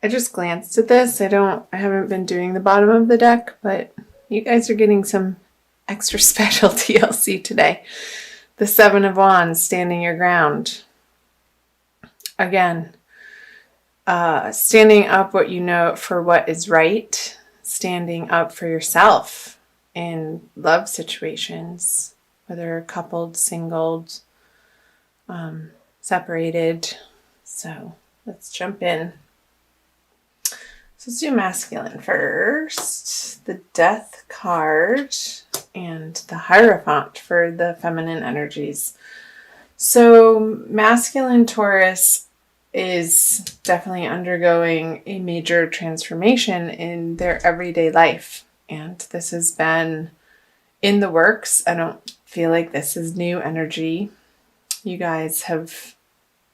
I just glanced at this. I haven't been doing the bottom of the deck, but you guys are getting some extra special TLC today. The Seven of Wands, standing your ground. Again, standing up what you know for what is right, standing up for yourself in love situations, whether coupled, singled, separated. So let's jump in. So let's do masculine first. The Death card and the Hierophant for the feminine energies. So masculine Taurus is definitely undergoing a major transformation in their everyday life. And this has been in the works. I don't feel like this is new energy. You guys have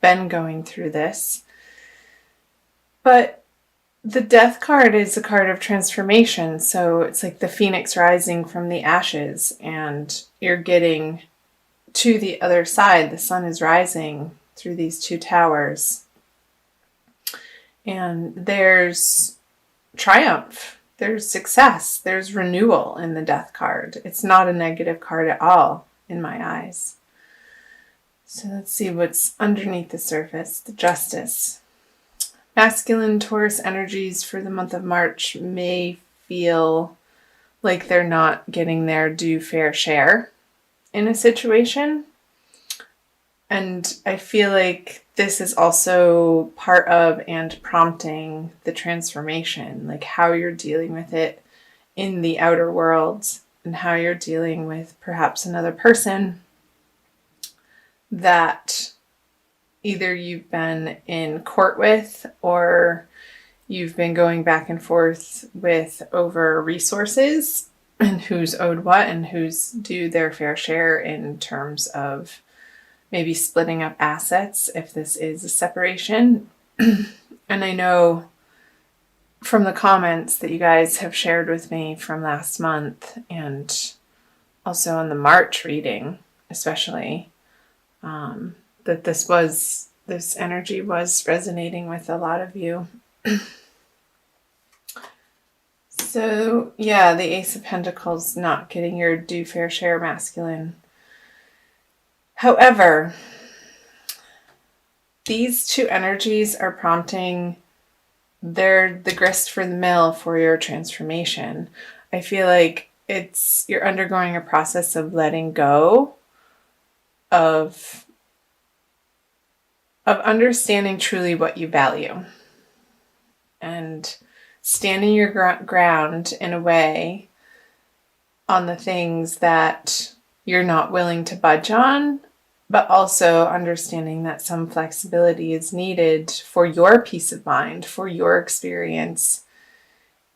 been going through this. But the Death card is a card of transformation. So it's like the phoenix rising from the ashes, and you're getting to the other side. The sun is rising through these two towers. And there's triumph, there's success, there's renewal in the Death card. It's not a negative card at all in my eyes. So let's see what's underneath the surface. The Justice. Masculine Taurus energies for the month of March may feel like they're not getting their due fair share in a situation. And I feel like this is also part of and prompting the transformation, like how you're dealing with it in the outer world and how you're dealing with perhaps another person that either you've been in court with or you've been going back and forth with over resources and who's owed what and who's due their fair share in terms of maybe splitting up assets if this is a separation. And I know from the comments that you guys have shared with me from last month and also on the March reading, especially, that this energy was resonating with a lot of you. So yeah, the Ace of Pentacles, not getting your due fair share, masculine. However, these two energies are prompting, they're the grist for the mill for your transformation. I feel like you're undergoing a process of letting go, of understanding truly what you value and standing your ground in a way on the things that you're not willing to budge on, but also understanding that some flexibility is needed for your peace of mind, for your experience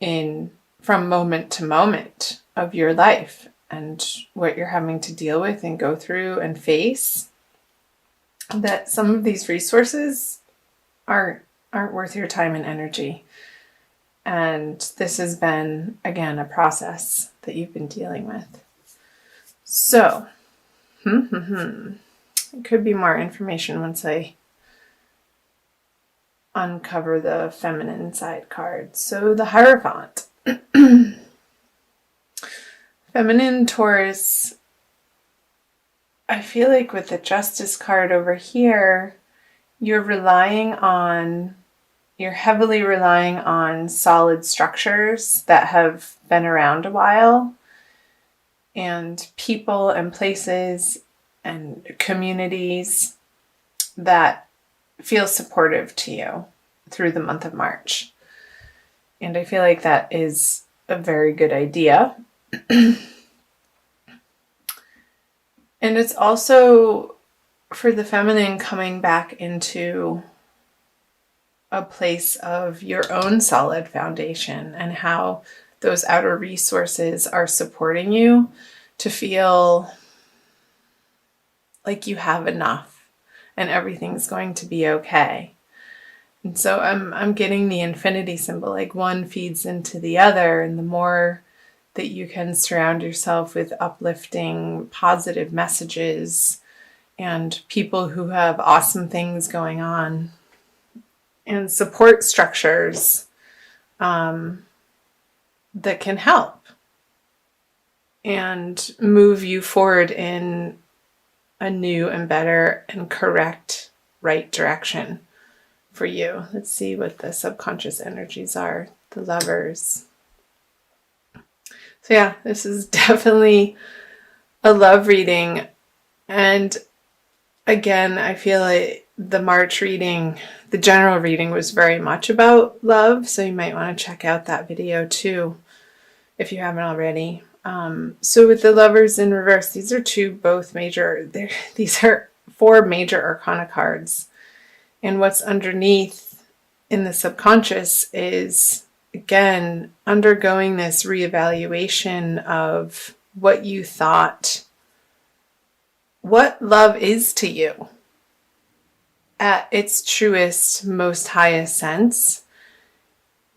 from moment to moment of your life and what you're having to deal with and go through and face. That some of these resources aren't worth your time and energy. And this has been, again, a process that you've been dealing with. So, it could be more information once I uncover the feminine side card. So the Hierophant. Feminine Taurus, I feel like with the Justice card over here, you're heavily relying on solid structures that have been around a while, and people and places and communities that feel supportive to you through the month of March. And I feel like that is a very good idea. And it's also for the feminine coming back into a place of your own solid foundation and how those outer resources are supporting you to feel like you have enough and everything's going to be okay. And so I'm getting the infinity symbol, like one feeds into the other, and the more that you can surround yourself with uplifting, positive messages and people who have awesome things going on, and support structures that can help and move you forward in a new and better and correct right direction for you. Let's see what the subconscious energies are. The Lovers. So yeah, this is definitely a love reading. And again, I feel like the March reading, the general reading, was very much about love. So you might want to check out that video too, if you haven't already. So with the Lovers in reverse, these are these are 4 major arcana cards. And what's underneath in the subconscious is, again, undergoing this reevaluation of what you thought, what love is to you at its truest, most highest sense,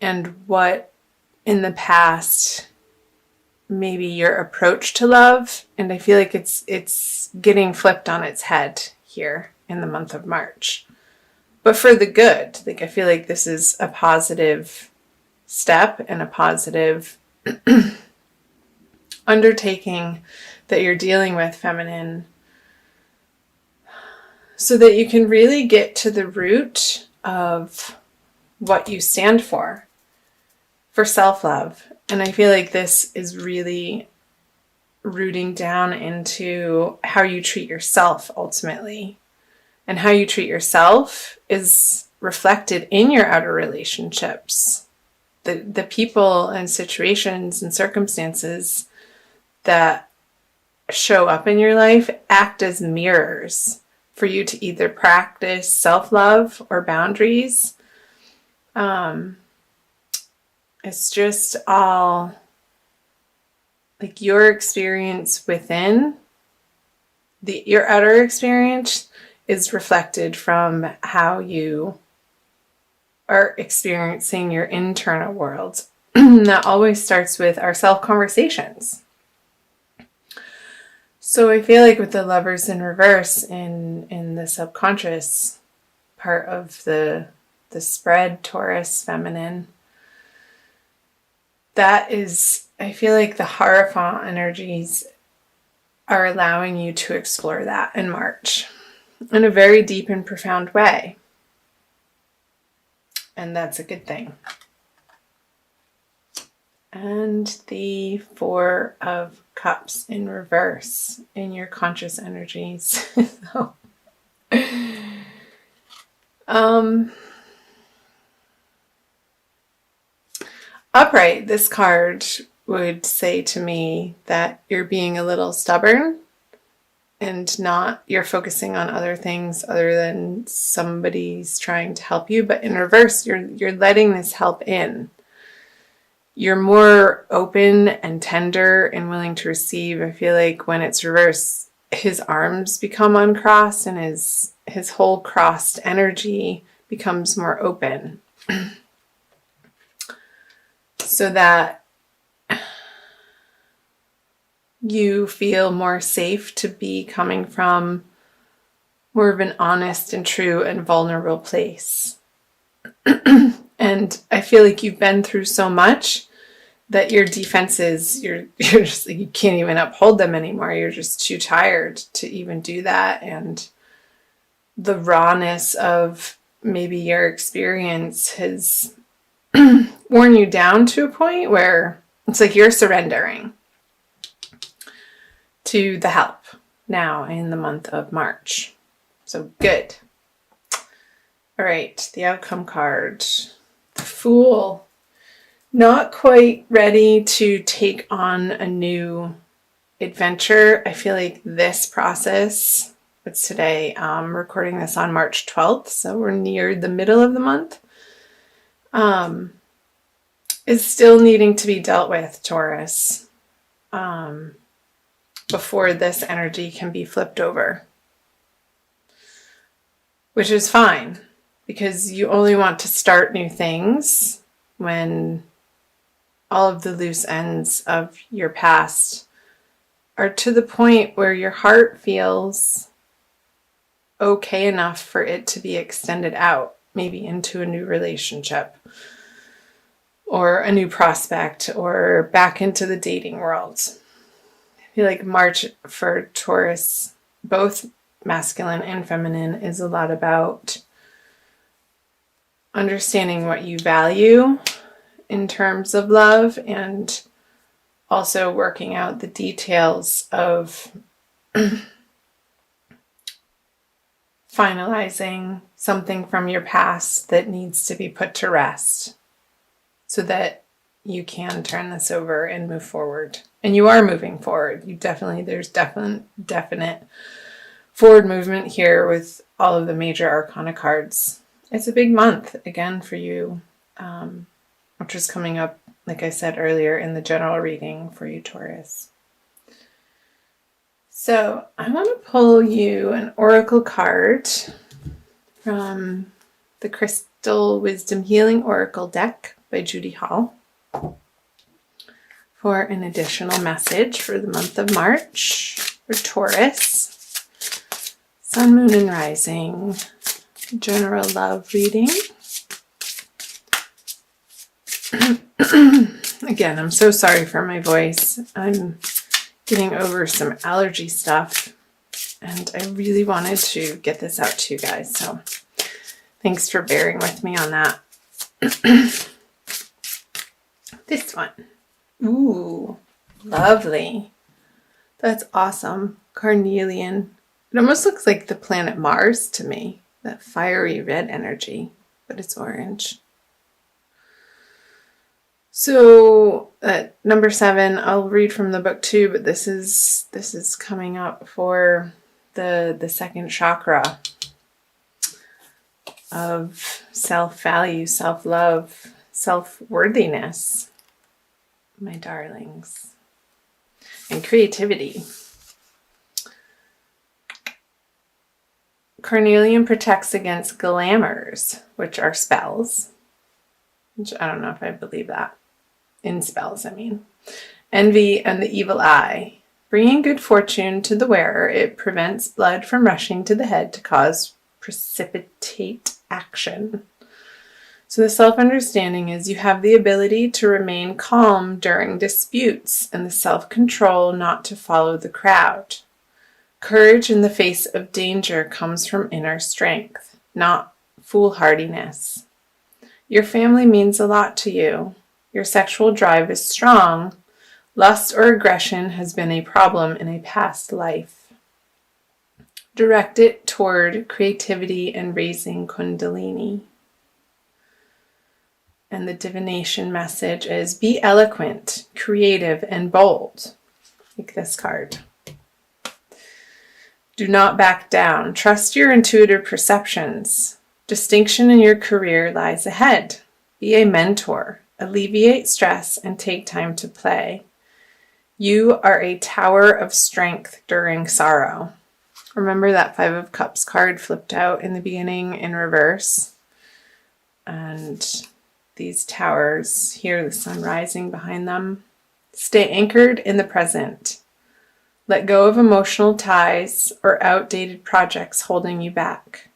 and what in the past maybe your approach to love. And I feel like it's getting flipped on its head here in the month of March, but for the good. Like, I feel like this is a positive step and a positive undertaking that you're dealing with, feminine, so that you can really get to the root of what you stand for self-love. And I feel like this is really rooting down into how you treat yourself ultimately. And how you treat yourself is reflected in your outer relationships. The people and situations and circumstances that show up in your life act as mirrors for you to either practice self-love or boundaries. It's just all like your experience within, your outer experience is reflected from how you are experiencing your internal world. That always starts with our self-conversations. So I feel like with the Lovers in reverse in the subconscious part of the spread, Taurus, feminine, that is, I feel like the Hierophant energies are allowing you to explore that in March in a very deep and profound way. And that's a good thing. And the 4 of Cups in reverse in your conscious energies. So, upright, this card would say to me that you're being a little stubborn and you're focusing on other things other than somebody's trying to help you. But in reverse, you're letting this help in. You're more open and tender and willing to receive. I feel like when it's reverse, his arms become uncrossed and his whole crossed energy becomes more open. So that you feel more safe to be coming from more of an honest and true and vulnerable place. And I feel like you've been through so much that your defenses, you're just like, you can't even uphold them anymore. You're just too tired to even do that. And the rawness of maybe your experience has worn you down to a point where it's like you're surrendering to the help now in the month of March. So good. All right, the outcome card. The Fool. Not quite ready to take on a new adventure. I feel like this process, it's today, recording this on March 12th, so we're near the middle of the month, is still needing to be dealt with, Taurus, before this energy can be flipped over. Which is fine, because you only want to start new things when all of the loose ends of your past are to the point where your heart feels okay enough for it to be extended out. maybe into a new relationship or a new prospect or back into the dating world. I feel like March for Taurus, both masculine and feminine, is a lot about understanding what you value in terms of love and also working out the details of finalizing something from your past that needs to be put to rest so that you can turn this over and move forward. And you are moving forward. There's definite forward movement here with all of the major arcana cards. It's a big month again for you, which is coming up, like I said earlier, in the general reading for you, Taurus. So I want to pull you an oracle card from the Crystal Wisdom Healing Oracle deck by Judy Hall for an additional message for the month of March for Taurus. Sun, Moon, and Rising. General love reading. Again, I'm so sorry for my voice. I'm getting over some allergy stuff, and I really wanted to get this out to you guys, so thanks for bearing with me on that. This one. Ooh, lovely. That's awesome. Carnelian. It almost looks like the planet Mars to me. That fiery red energy, but it's orange. So number 7, I'll read from the book too, but this is coming up for the second chakra of self-value, self-love, self-worthiness, my darlings, and creativity. Carnelian protects against glamours, which are spells, which I don't know if I believe that. In spells, I mean. Envy and the evil eye. Bringing good fortune to the wearer, it prevents blood from rushing to the head to cause precipitate action. So the self-understanding is you have the ability to remain calm during disputes and the self-control not to follow the crowd. Courage in the face of danger comes from inner strength, not foolhardiness. Your family means a lot to you. Your sexual drive is strong. Lust or aggression has been a problem in a past life. Direct it toward creativity and raising Kundalini. And the divination message is be eloquent, creative, and bold. Like this card. Do not back down. Trust your intuitive perceptions. Distinction in your career lies ahead. Be a mentor. Alleviate stress and take time to play. You are a tower of strength during sorrow. Remember that 5 of Cups card flipped out in the beginning in reverse? And these towers, here the sun rising behind them. Stay anchored in the present. Let go of emotional ties or outdated projects holding you back.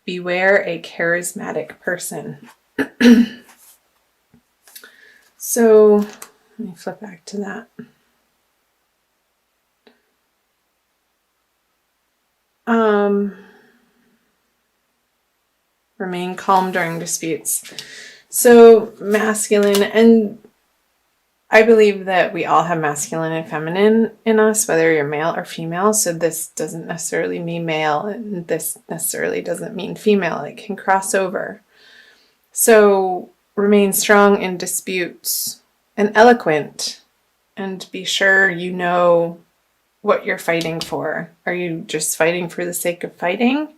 Beware a charismatic person. So, let me flip back to that. Remain calm during disputes. So, masculine, and I believe that we all have masculine and feminine in us, whether you're male or female. So this doesn't necessarily mean male, and this necessarily doesn't mean female. It can cross over. So remain strong in disputes and eloquent, and be sure you know what you're fighting for. Are you just fighting for the sake of fighting,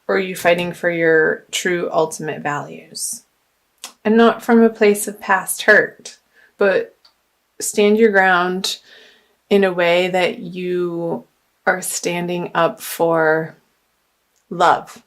or are you fighting for your true ultimate values? And not from a place of past hurt, but stand your ground in a way that you are standing up for love